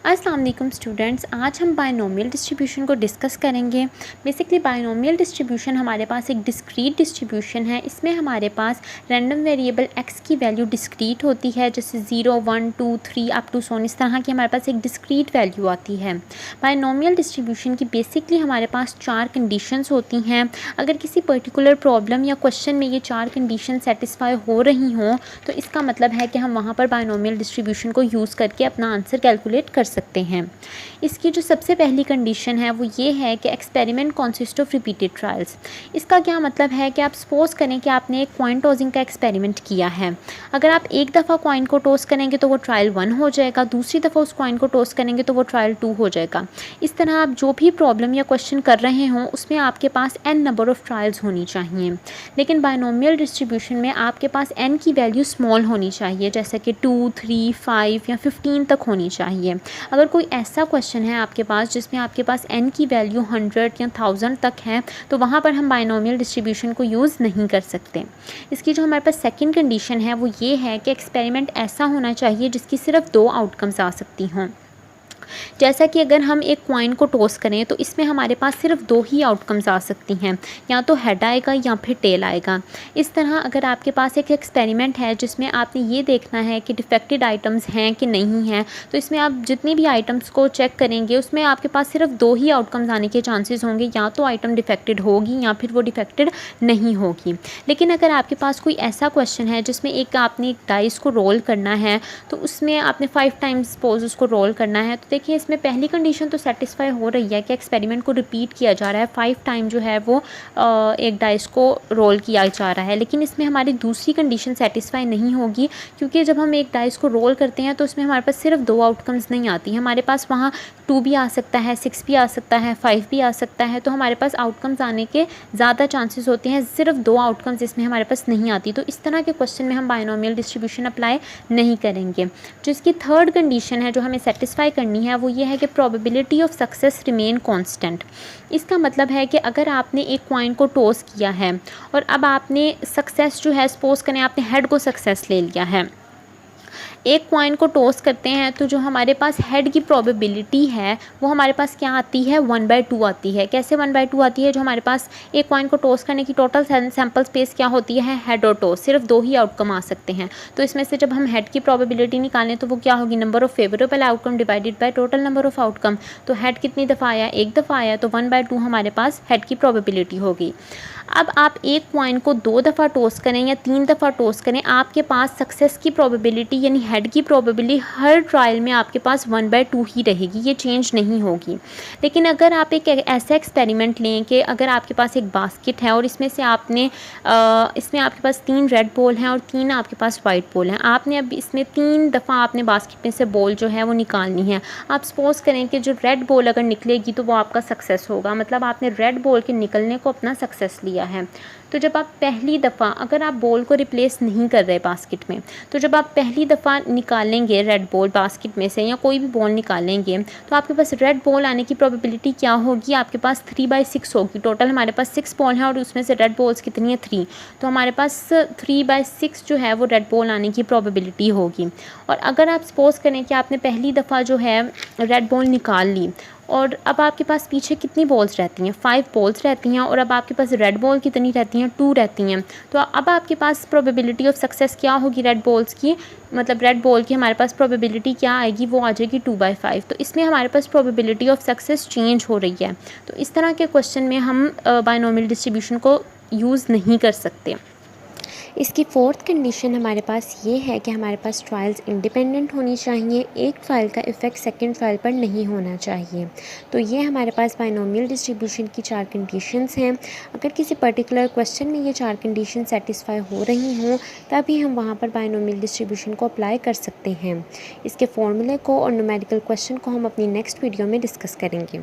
अस्सलाम वालेकुम स्टूडेंट्स, आज हम बायनोमियल डिस्ट्रीब्यूशन को डिस्कस करेंगे। बेसिकली बायनोमियल डिस्ट्रीब्यूशन हमारे पास एक डिस्क्रीट डिस्ट्रीब्यूशन है। इसमें हमारे पास रैंडम वेरिएबल x की वैल्यू डिस्क्रीट होती है, जैसे 0, 1, 2, 3 अप टू सोन, इस तरह की हमारे पास एक डिस्क्रीट वैल्यू आती है। बायनोमियल डिस्ट्रीब्यूशन की बेसिकली हमारे पास 4 कंडीशंस होती हैं। अगर किसी पर्टिकुलर प्रॉब्लम या क्वेश्चन में ये 4 कंडीशन सेटिस्फाई हो रही हों तो इसका मतलब है कि हम वहाँ पर बायनोमियल डिस्ट्रीब्यूशन को यूज़ करके अपना आंसर कैलकुलेट कर सकते हैं। इसकी जो सबसे पहली कंडीशन है वो ये है कि experiment consist of repeated trials. इसका क्या मतलब है कि आप सपोज़ करें कि आपने एक कॉइन टॉसिंग का एक्सपेरिमेंट किया है। अगर आप एक दफ़ा कॉइन को टॉस करेंगे तो वो ट्रायल 1 हो जाएगा, दूसरी दफ़ा उस कॉइन को टॉस करेंगे तो वो ट्रायल 2 हो जाएगा। इस तरह आप जो भी प्रॉब्लम या क्वेश्चन कर रहे हों उसमें आपके पास n नंबर ऑफ़ ट्रायल्स होनी चाहिए। लेकिन बायनोमियल डिस्ट्रीब्यूशन में आपके पास n की वैल्यू स्मॉल होनी चाहिए, जैसे कि 2, 3, 5 या 15 तक होनी चाहिए। अगर कोई ऐसा क्वेश्चन है आपके पास जिसमें आपके पास n की वैल्यू 100 या 1000 तक है तो वहाँ पर हम बायनोमियल डिस्ट्रीब्यूशन को यूज़ नहीं कर सकते। इसकी जो हमारे पास सेकंड कंडीशन है वो ये है कि एक्सपेरिमेंट ऐसा होना चाहिए जिसकी सिर्फ 2 आउटकम्स आ सकती हों। जैसा कि अगर हम एक कॉइन को टॉस करें तो इसमें हमारे पास सिर्फ 2 ही आउटकम्स आ सकती हैं, या तो हेड आएगा या फिर टेल आएगा। इस तरह अगर आपके पास एक एक्सपेरिमेंट है जिसमें आपने ये देखना है कि डिफेक्टेड आइटम्स हैं कि नहीं हैं, तो इसमें आप जितनी भी आइटम्स को चेक करेंगे उसमें आपके पास सिर्फ 2 ही आउटकम्स आने के चांसेस होंगे, या तो आइटम डिफेक्टेड होगी या फिर वो डिफेक्टेड नहीं होगी। लेकिन अगर आपके पास कोई ऐसा क्वेश्चन है जिसमें आपने एक डाइस को रोल करना है तो उसमें आपने 5 टाइम्स सपोज उसको रोल करना है, तो देखिए इसमें पहली कंडीशन तो सेटिस्फाई हो रही है कि एक्सपेरिमेंट को रिपीट किया जा रहा है, 5 टाइम जो है वो एक डाइस को रोल किया जा रहा है। लेकिन इसमें हमारी दूसरी कंडीशन सेटिस्फाई नहीं होगी, क्योंकि जब हम एक डाइस को रोल करते हैं तो उसमें हमारे पास सिर्फ 2 आउटकम्स नहीं आती, हमारे पास वहाँ 2 भी आ सकता है, 6 भी आ सकता है, 5 भी आ सकता है। तो हमारे पास आउटकम्स आने के ज़्यादा चांसेस होते हैं, सिर्फ 2 आउटकम्स इसमें हमारे पास नहीं आती। तो इस तरह के क्वेश्चन में हम बायनोमियल डिस्ट्रीब्यूशन अप्लाई नहीं करेंगे। जो इसकी थर्ड कंडीशन है जो हमें सेटिस्फाई करनी है वो ये है कि probability of success remain constant. इसका मतलब है कि अगर आपने एक कॉइन को टॉस किया है और अब आपने सक्सेस जो है, सपोज करें आपने हेड को सक्सेस ले लिया है, एक कॉइन को टॉस करते हैं तो जो हमारे पास हेड की प्रोबेबिलिटी है वो हमारे पास क्या आती है, 1/2 आती है। कैसे 1/2 आती है? जो हमारे पास एक कॉइन को टॉस करने की टोटल सैंपल स्पेस क्या होती है, हेड और टॉस, सिर्फ 2 ही आउटकम आ सकते हैं। तो इसमें से जब हम हेड की प्रोबेबिलिटी निकालें तो वो क्या होगी, number of favourable outcome divided by total number of outcome. तो हेड कितनी दफ़ा आया, एक दफ़ा आया, तो 1/2 हमारे पास हेड की प्रोबेबिलिटी होगी। अब आप एक कॉइन को 2 दफ़ा टॉस करें या 3 दफ़ा टॉस करें, आपके पास सक्सेस की प्रोबेबिलिटी यानी हेड की प्रोबेबिलिटी हर ट्रायल में आपके पास 1/2 ही रहेगी, ये चेंज नहीं होगी। लेकिन अगर आप एक ऐसा एक्सपेरिमेंट लें कि अगर आपके पास एक बास्केट है और इसमें से इसमें आपके पास 3 रेड बॉल हैं और 3 आपके पास वाइट बॉल हैं, आपने अब इसमें 3 दफ़ा आपने बास्केट में से बॉल जो है वो निकालनी है। आप सपोज़ करें कि जो रेड बॉल अगर निकलेगी तो वो आपका सक्सेस होगा, मतलब आपने रेड बॉल के निकलने को अपना सक्सेस लिया है। तो जब आप पहली दफ़ा, अगर आप बॉल को रिप्लेस नहीं कर रहे बास्केट में, तो जब आप पहली दफ़ा निकालेंगे रेड बॉल बास्केट में से या कोई भी बॉल निकालेंगे तो आपके पास रेड बॉल आने की प्रोबेबिलिटी क्या होगी, आपके पास 3/6 होगी। टोटल हमारे पास 6 बॉल हैं और उसमें से रेड बॉल्स कितनी है, 3। तो हमारे पास 3/6 जो है वो रेड बॉल आने की प्रोबेबिलिटी होगी। और अगर आप सपोज़ करें कि आपने पहली दफ़ा जो है रेड बॉल निकाल ली और अब आपके पास पीछे कितनी बॉल्स रहती हैं, 5 बॉल्स रहती हैं, और अब आपके पास रेड बॉल कितनी रहती हैं, 2 रहती हैं। तो अब आपके पास प्रोबेबिलिटी ऑफ सक्सेस क्या होगी रेड बॉल्स की, मतलब रेड बॉल की हमारे पास प्रोबेबिलिटी क्या आएगी, वो आ जाएगी 2/5। तो इसमें हमारे पास प्रोबेबिलिटी ऑफ सक्सेस चेंज हो रही है। तो इस तरह के क्वेश्चन में हम बायनोमियल डिस्ट्रीब्यूशन को यूज़ नहीं कर सकते। इसकी फोर्थ कंडीशन हमारे पास ये है कि हमारे पास ट्रायल्स इंडिपेंडेंट होनी चाहिए, एक ट्रायल का इफ़ेक्ट सेकंड ट्रायल पर नहीं होना चाहिए। तो ये हमारे पास बायनोमियल डिस्ट्रीब्यूशन की 4 कंडीशंस हैं। अगर किसी पर्टिकुलर क्वेश्चन में ये 4 कंडीशन सेटिस्फाई हो रही हों तभी हम वहाँ पर बायनोमियल डिस्ट्रीब्यूशन को अप्लाई कर सकते हैं। इसके फॉर्मूले को और न्यूमेरिकल क्वेश्चन को हम अपनी नेक्स्ट वीडियो में डिस्कस करेंगे।